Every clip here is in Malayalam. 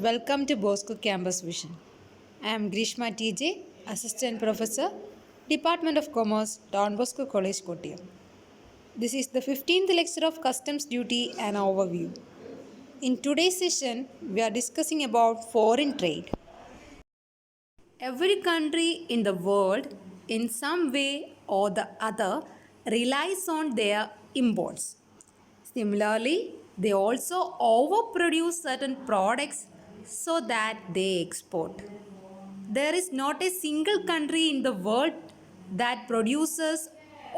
Welcome to Bosco Campus Vision. I am Grishma TJ, Assistant Professor, Department of Commerce, Don Bosco College, Kottayam. This is the 15th lecture of Customs Duty and Overview. In today's session, we are discussing about foreign trade. Every country in the world, in some way or the other, relies on their imports. Similarly, they also overproduce certain products so that they export. There is not a single country in the world that produces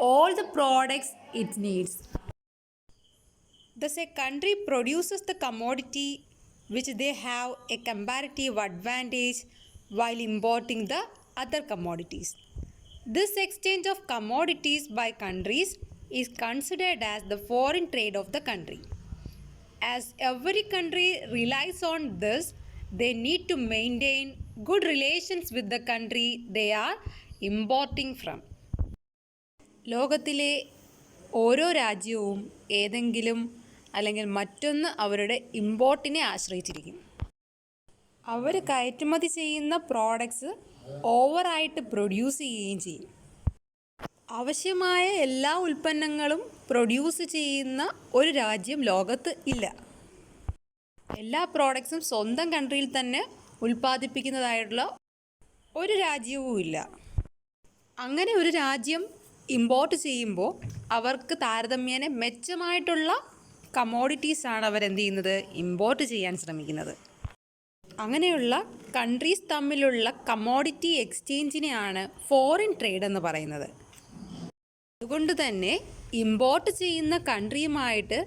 all the products it needs. Thus, a country produces the commodity which they have a comparative advantage while importing the other commodities. This exchange of commodities by countries is considered as the foreign trade of the country. As every country relies on this, they need to maintain good relations with the country they are importing from. ലോകത്തിലെ ഓരോ രാജ്യവും ഏതെങ്കിലും അല്ലെങ്കിൽ മറ്റൊന്ന് അവരുടെ ഇമ്പോർട്ടിനെ ആശ്രയിച്ചിരിക്കും. അവർ കയറ്റുമതി ചെയ്യുന്ന പ്രോഡക്ട്സ് ഓവറായിട്ട് പ്രൊഡ്യൂസ് ചെയ്യുകയും ചെയ്യും. ആവശ്യമായ എല്ലാ ഉൽപ്പന്നങ്ങളും പ്രൊഡ്യൂസ് ചെയ്യുന്ന ഒരു രാജ്യം ലോകത്ത് ഇല്ല. എല്ലാ പ്രോഡക്ട്സും സ്വന്തം കൺട്രിയിൽ തന്നെ ഉൽപ്പാദിപ്പിക്കുന്നതായിട്ടുള്ള ഒരു രാജ്യവും ഇല്ല. അങ്ങനെ ഒരു രാജ്യം ഇമ്പോർട്ട് ചെയ്യുമ്പോൾ അവർക്ക് താരതമ്യേന മെച്ചമായിട്ടുള്ള കമ്മോഡിറ്റീസാണ് അവരെന്ത് ചെയ്യുന്നത്, ഇമ്പോർട്ട് ചെയ്യാൻ ശ്രമിക്കുന്നത്. അങ്ങനെയുള്ള കൺട്രീസ് തമ്മിലുള്ള കമ്മോഡിറ്റി എക്സ്ചേഞ്ചിനെയാണ് ഫോറിൻ ട്രേഡ് എന്ന് പറയുന്നത്. അതുകൊണ്ട് തന്നെ ഇമ്പോർട്ട് ചെയ്യുന്ന കൺട്രിയുമായിട്ട്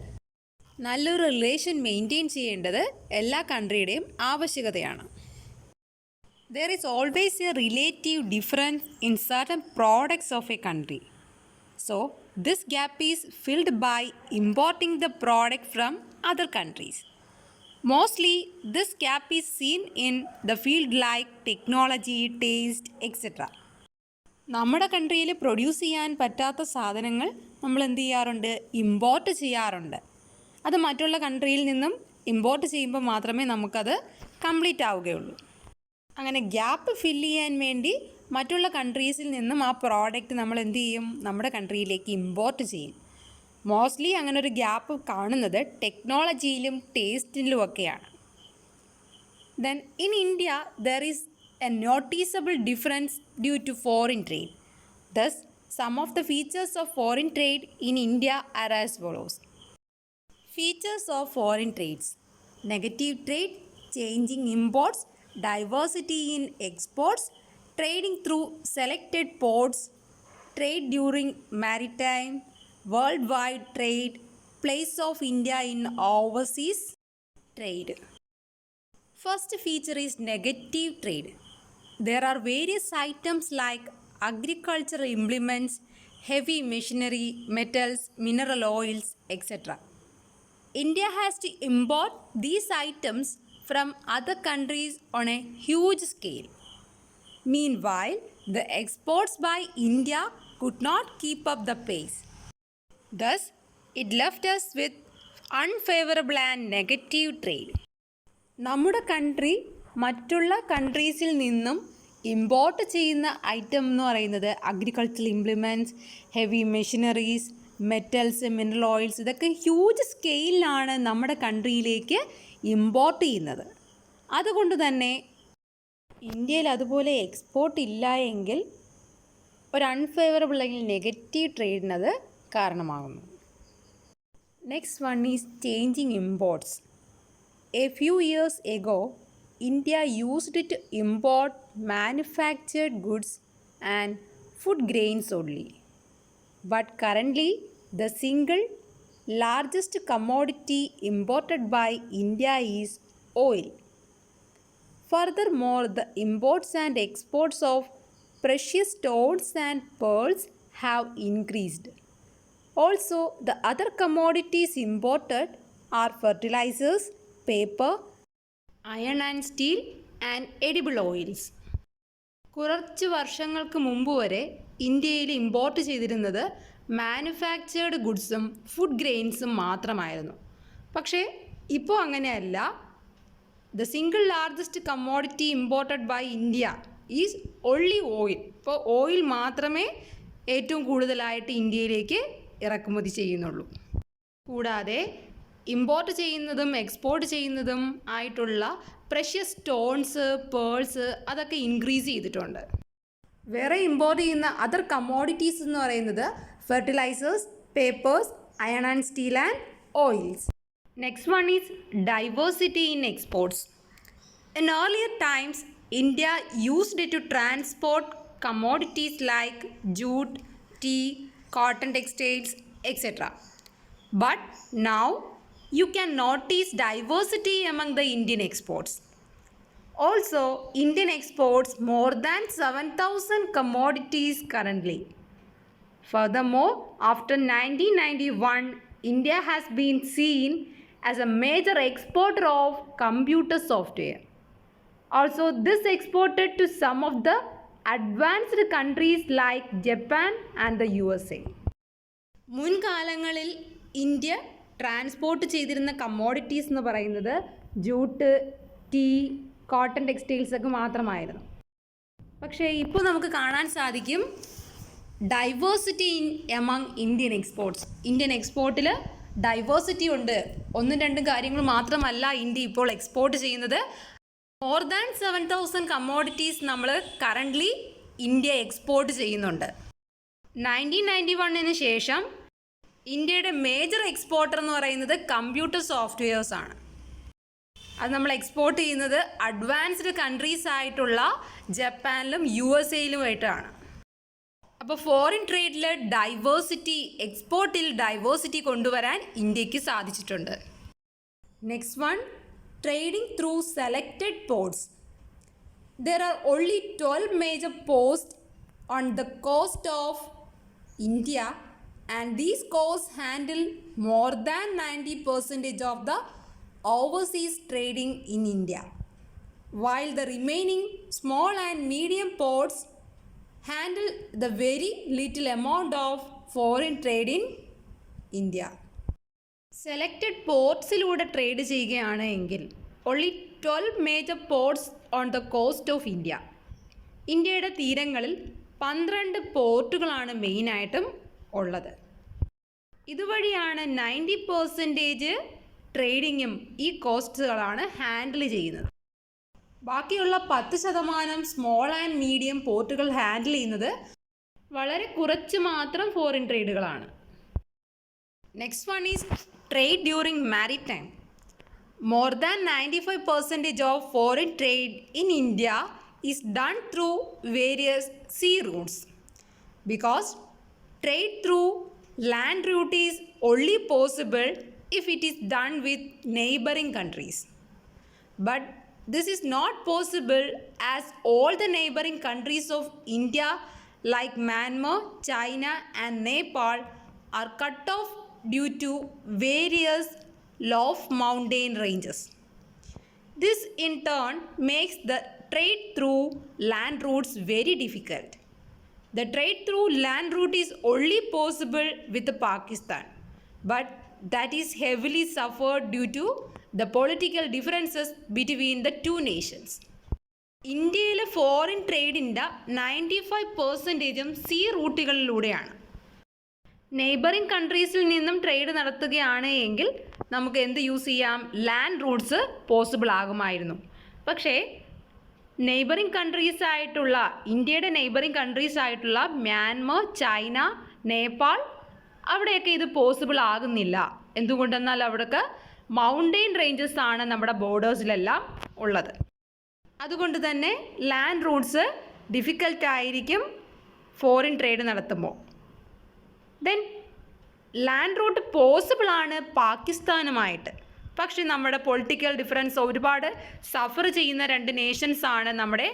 നല്ലൊരു റിലേഷൻ മെയിൻറ്റെയിൻ ചെയ്യേണ്ടത് എല്ലാ കൺട്രിയുടെയും ആവശ്യകതയാണ്. There is always a relative difference in certain products of a country. So, this gap is filled by importing the product from other countries. Mostly, this gap is seen in the field like technology, taste, etc. നമ്മുടെ കൺട്രിയിൽ പ്രൊഡ്യൂസ് ചെയ്യാൻ പറ്റാത്ത സാധനങ്ങൾ നമ്മൾ എന്ത് ചെയ്യാറുണ്ട്, ഇമ്പോർട്ട് ചെയ്യാറുണ്ട്. അത് മറ്റുള്ള കൺട്രിയിൽ നിന്നും ഇമ്പോർട്ട് ചെയ്യുമ്പോൾ മാത്രമേ നമുക്കത് കംപ്ലീറ്റ് ആവുകയുള്ളൂ. അങ്ങനെ ഗ്യാപ്പ് ഫില്ല് ചെയ്യാൻ വേണ്ടി മറ്റുള്ള കൺട്രീസിൽ നിന്നും ആ പ്രോഡക്റ്റ് നമ്മൾ എന്ത് ചെയ്യും, നമ്മുടെ കൺട്രിയിലേക്ക് ഇമ്പോർട്ട് ചെയ്യും. മോസ്റ്റ്ലി അങ്ങനെ ഒരു ഗ്യാപ്പ് കാണുന്നത് ടെക്നോളജിയിലും ടേസ്റ്റിലുമൊക്കെയാണ്. Then in India there is a noticeable difference due to foreign trade. Thus, some of the features of foreign trade in India are as follows. Features of foreign trades: negative trade, changing imports, diversity in exports, trading through selected ports, trade during maritime, worldwide trade, place of India in overseas trade. First feature is negative trade. There are various items like agricultural implements, heavy machinery, metals, mineral oils, etc. India has to import these items from other countries on a huge scale. Meanwhile, the exports by India could not keep up the pace. Thus, it left us with unfavorable and negative trade. നമ്മുടെ കൺട്രി മറ്റുള്ള കൺട്രീസിൽ നിന്നും ഇമ്പോർട്ട് ചെയ്യുന്ന ഐറ്റം എന്ന് പറയുന്നത് agricultural implements, heavy machineries, metals, mineral oils, ഇതൊക്കെ ഹ്യൂജ് സ്കെയിലാണ് നമ്മുടെ കൺട്രിയിലേക്ക് ഇമ്പോർട്ട് ചെയ്യുന്നത്. അതുകൊണ്ട് തന്നെ ഇന്ത്യയിൽ അതുപോലെ എക്സ്പോർട്ട് ഇല്ല എങ്കിൽ ഒരു അൺഫേവറബിൾ അല്ലെങ്കിൽ നെഗറ്റീവ് ട്രേഡിനത് കാരണമാകുന്നു. Next one is changing imports. A few years ago, India used to import manufactured goods and food grains only. But currently, the single largest commodity imported by India is oil. Furthermore, the imports and exports of precious stones and pearls have increased. Also, the other commodities imported are fertilizers, paper, iron and steel and edible oils. കുറച്ച് വർഷങ്ങൾക്ക് മുമ്പ് വരെ ഇന്ത്യയിൽ ഇമ്പോർട്ട് ചെയ്തിരുന്നത് മാനുഫാക്ചേർഡ് ഗുഡ്സും ഫുഡ് ഗ്രെയിൻസും മാത്രമായിരുന്നു. പക്ഷേ ഇപ്പോൾ അങ്ങനെയല്ല. the single largest commodity imported by India is only oil. ഇപ്പോൾ ഓയിൽ മാത്രമേ ഏറ്റവും കൂടുതലായിട്ട് ഇന്ത്യയിലേക്ക് ഇറക്കുമതി ചെയ്യുന്നുള്ളൂ. കൂടാതെ ഇമ്പോർട്ട് ചെയ്യുന്നതും എക്സ്പോർട്ട് ചെയ്യുന്നതും ആയിട്ടുള്ള പ്രഷ്യസ് സ്റ്റോൺസ്, പേൾസ് അതൊക്കെ ഇൻക്രീസ് ചെയ്തിട്ടുണ്ട്. വേറെ ഇമ്പോർട്ട് ചെയ്യുന്ന അതർ കമ്മോഡിറ്റീസ് എന്ന് പറയുന്നത് fertilisers, papers, iron and steel and oils. Next one is diversity in exports. In earlier times, India used it to transport commodities like jute, tea, cotton textiles, etc. But now you can notice diversity among the Indian exports. Also, Indian exports more than 7,000 commodities currently. Furthermore, after 1991, India has been seen as a major exporter of computer software. Also, this exported to some of the advanced countries like Japan and the USA. മുൻകാലങ്ങളിൽ ഇന്ത്യ ട്രാൻസ്പോർട്ട് ചെയ്തിരുന്ന കമ്മോഡിറ്റീസ് എന്ന് പറയുന്നത് ജൂട്ട്, ടീ, കോട്ടൺ ടെക്സ്റ്റൈൽസ് ഒക്കെ മാത്രമായിരുന്നു. പക്ഷേ ഇപ്പോൾ നമുക്ക് കാണാൻ സാധിക്കും diversity in among Indian exports. Indian എക്സ്പോർട്ടിൽ ഡൈവേഴ്സിറ്റി ഉണ്ട്. ഒന്നും രണ്ടും കാര്യങ്ങൾ മാത്രമല്ല ഇന്ത്യ ഇപ്പോൾ എക്സ്പോർട്ട് ചെയ്യുന്നത്. മോർ ദാൻ 7,000 കമ്മോഡിറ്റീസ് നമ്മൾ കറൻ്റ്ലി ഇന്ത്യ എക്സ്പോർട്ട് ചെയ്യുന്നുണ്ട്. 1991 ശേഷം ഇന്ത്യയുടെ മേജർ എക്സ്പോർട്ടർ എന്ന് പറയുന്നത് കമ്പ്യൂട്ടർ സോഫ്റ്റ്വെയർസ് ആണ്. അത് നമ്മൾ എക്സ്പോർട്ട് ചെയ്യുന്നത് അഡ്വാൻസ്ഡ് കൺട്രീസ് ആയിട്ടുള്ള ജപ്പാനിലും USA-യിലുമായിട്ടാണ്. അപ്പോൾ ഫോറിൻ ട്രേഡിൽ ഡൈവേഴ്സിറ്റി, എക്സ്പോർട്ടിൽ ഡൈവേഴ്സിറ്റി കൊണ്ടുവരാൻ ഇന്ത്യക്ക് സാധിച്ചിട്ടുണ്ട്. Next one, trading through selected ports. There are only 12 major ports on the cost of India and these cost handle more than 90% of the overseas trading in India, while the remaining small and medium ports handle the very little amount of foreign trade in India. Selected portsലൂടെ ട്രേഡ് ചെയ്യുകയാണ് എങ്കിൽ only 12 major ports on the coast of India. ഇന്ത്യയുടെ തീരങ്ങളിൽ 12 പോർട്ടുകളാണ് മെയിനായിട്ടും ഉള്ളത്. ഇതുവഴിയാണ് 90% ട്രേഡിങ്ങും ഈ കോസ്റ്റുകളാണ് ഹാൻഡിൽ ചെയ്യുന്നത്. ബാക്കിയുള്ള 10% സ്മോൾ ആൻഡ് മീഡിയം പോർട്ടുകൾ ഹാൻഡിൽ ചെയ്യുന്നത് വളരെ കുറച്ച് മാത്രം ഫോറിൻ ട്രേഡുകളാണ്. Next one is trade during maritime. More than 95% of foreign trade in India is done through various sea routes. Because trade through land route is only possible if it is done with neighboring countries. But this is not possible as all the neighboring countries of India like Myanmar, China and Nepal are cut off due to various low mountain ranges. This in turn makes the trade through land routes very difficult. The trade through land route is only possible with Pakistan, but that is heavily suffered due to the political differences between the two nations. ഇന്ത്യയിലെ ഫോറിൻ ട്രേഡിൻ്റെ 95%ഉം സീ റൂട്ടുകളിലൂടെയാണ്. നെയ്ബറിംഗ് കൺട്രീസിൽ നിന്നും ട്രേഡ് നടത്തുകയാണ് എങ്കിൽ നമുക്ക് എന്ത് യൂസ് ചെയ്യാം? ലാൻഡ് റൂട്ട്സ് പോസിബിൾ ആകുമായിരുന്നു. പക്ഷേ നെയ്ബറിംഗ് കൺട്രീസ് ആയിട്ടുള്ള ഇന്ത്യയുടെ നെയ്ബറിംഗ് കൺട്രീസ് ആയിട്ടുള്ള മ്യാൻമർ, ചൈന, നേപ്പാൾ അവിടെയൊക്കെ ഇത് പോസിബിൾ ആകുന്നില്ല. എന്തുകൊണ്ടെന്നാൽ അവിടെയൊക്കെ മൗണ്ടെയിൻ റേഞ്ചസ് ആണ് നമ്മുടെ ബോർഡേഴ്സിലെല്ലാം ഉള്ളത്. അതുകൊണ്ട് തന്നെ ലാൻഡ് റൂട്ട്സ് ഡിഫിക്കൽട്ടായിരിക്കും ഫോറിൻ ട്രേഡ് നടത്തുമ്പോൾ. ദെൻ ലാൻഡ് റൂട്ട് പോസിബിളാണ് പാകിസ്ഥാനുമായിട്ട്. പക്ഷേ നമ്മുടെ പൊളിറ്റിക്കൽ ഡിഫറൻസ് ഒരുപാട് സഫർ ചെയ്യുന്ന രണ്ട് നേഷൻസ് ആണ് നമ്മുടെ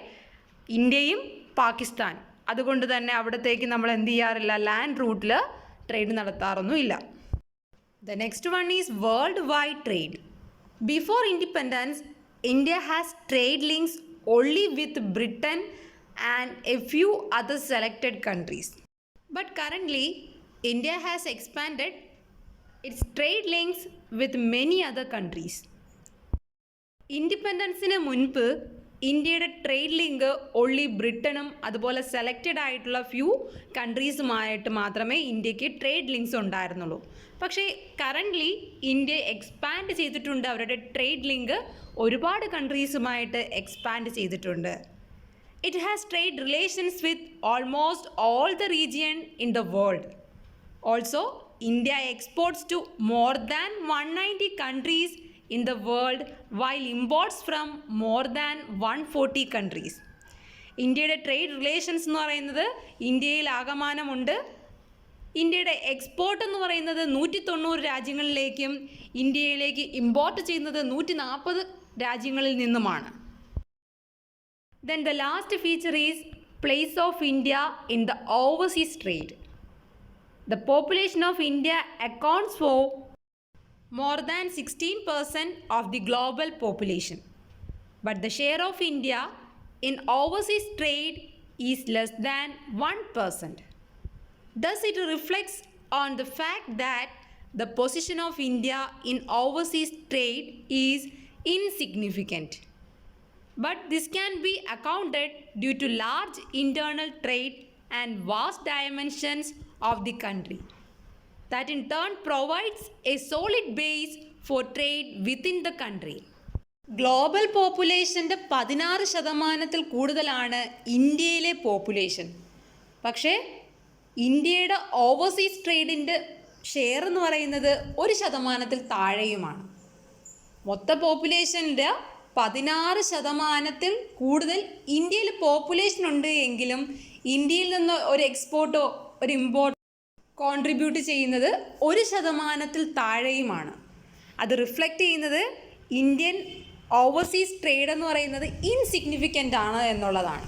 ഇന്ത്യയും പാകിസ്ഥാൻ. അതുകൊണ്ട് തന്നെ അവിടത്തേക്ക് നമ്മൾ എന്ത് ചെയ്യാറില്ല? ലാൻഡ് റൂട്ടിൽ ട്രേഡ് നടത്താറൊന്നുമില്ല. The next one is world wide trade. Before independence India has trade links only with Britain and a few other selected countries. But currently, India has expanded its trade links with many other countries. ഇൻഡിപെൻഡൻസിന് മുൻപ് ഇന്ത്യയുടെ ട്രേഡ് ലിങ്ക് ഒള്ളി ബ്രിട്ടനും അതുപോലെ സെലക്റ്റഡ് ആയിട്ടുള്ള ഫ്യൂ കൺട്രീസുമായിട്ട് മാത്രമേ ഇന്ത്യക്ക് ട്രേഡ് ലിങ്ക്സ് ഉണ്ടായിരുന്നുള്ളൂ. പക്ഷേ കറൻ്റ്ലി ഇന്ത്യ എക്സ്പാൻഡ് ചെയ്തിട്ടുണ്ട്. അവരുടെ ട്രേഡ് ലിങ്ക് ഒരുപാട് കൺട്രീസുമായിട്ട് എക്സ്പാൻഡ് ചെയ്തിട്ടുണ്ട്. It has trade relations with almost all the region in the world. Also India exports to more than 190 countries in the world while imports from more than 140 countries. ഇന്ത്യയുടെ ട്രേഡ് റിലേഷൻസ് എന്ന് പറയുന്നത് ഇന്ത്യയിൽ ആകമാനമുണ്ട്. ഇന്ത്യയുടെ എക്സ്പോർട്ട് എന്ന് പറയുന്നത് 190 രാജ്യങ്ങളിലേക്കും ഇന്ത്യയിലേക്ക് ഇമ്പോർട്ട് ചെയ്യുന്നത് 140 രാജ്യങ്ങളിൽ നിന്നുമാണ്. Then the last feature is place of India in the overseas trade. The population of India accounts for more than 16% of the global population. But the share of India in overseas trade is less than 1%. Thus, it reflects on the fact that the position of India in overseas trade is insignificant. But this can be accounted due to large internal trade and vast dimensions of the country. That in turn provides a solid base for trade within the country. Global പോപ്പുലേഷൻ്റെ 16% കൂടുതലാണ് ഇന്ത്യയിലെ പോപ്പുലേഷൻ. പക്ഷേ ഇന്ത്യയുടെ ഓവർസീസ് ട്രേഡിൻ്റെ ഷെയർ എന്ന് പറയുന്നത് 1% താഴെയുമാണ്. മൊത്ത പോപ്പുലേഷൻ്റെ 16% കൂടുതൽ ഇന്ത്യയിൽ പോപ്പുലേഷൻ ഉണ്ട് എങ്കിലും ഇന്ത്യയിൽ നിന്ന് ഒരു എക്സ്പോർട്ടോ ഒരു ഇമ്പോർട്ടോ കോൺട്രിബ്യൂട്ട് ചെയ്യുന്നത് 1% താഴെയുമാണ്. അത് റിഫ്ലക്റ്റ് ചെയ്യുന്നത് ഇന്ത്യൻ ഓവർസീസ് ട്രേഡ് എന്ന് പറയുന്നത് ഇൻസിഗ്നിഫിക്കൻ്റ് ആണ് എന്നുള്ളതാണ്.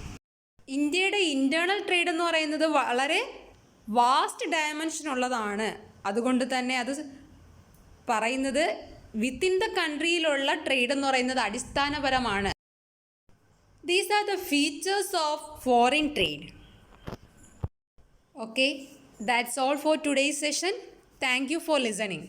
ഇന്ത്യയുടെ ഇൻറ്റേർണൽ ട്രേഡ് എന്ന് പറയുന്നത് വളരെ വാസ്റ്റ് ഡയമെൻഷൻ ഉള്ളതാണ്. അതുകൊണ്ട് തന്നെ അത് പറയുന്നത് വിത്തിൻ ദ കൺട്രിയിലുള്ള ട്രേഡ് എന്ന് പറയുന്നത് അടിസ്ഥാനപരമാണ്. These are the features of foreign trade. Okay, that's all for today's session. Thank you for listening.